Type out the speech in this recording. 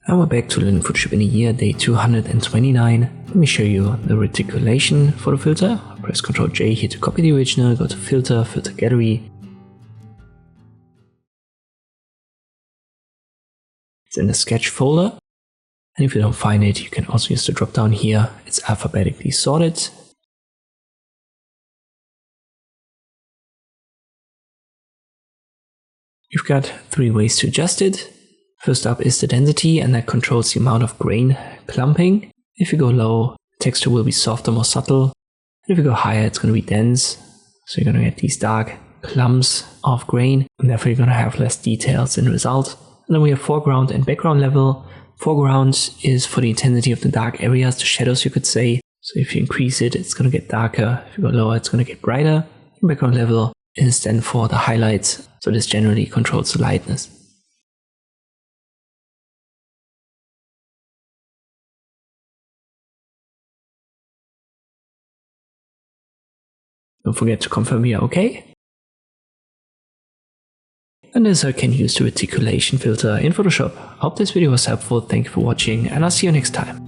And we're back to learning Photoshop in a year, day 229. Let me show you the reticulation for the filter. Press Ctrl J here to copy the original, go to Filter, Filter Gallery. It's in the Sketch folder. And if you don't find it, you can also use the drop down here. It's alphabetically sorted. You've got 3 ways to adjust it. First up is the density, and that controls the amount of grain clumping. If you go low, the texture will be softer, more subtle. And if you go higher, it's going to be dense. So you're going to get these dark clumps of grain, and therefore you're going to have less details in the result. And then we have foreground and background level. Foreground is for the intensity of the dark areas, the shadows you could say. So if you increase it, it's going to get darker. If you go lower, it's going to get brighter. And background level is then for the highlights. So this generally controls the lightness. Don't forget to confirm you're okay. And this I can use the reticulation filter in Photoshop. I hope this video was helpful, thank you for watching, and I'll see you next time.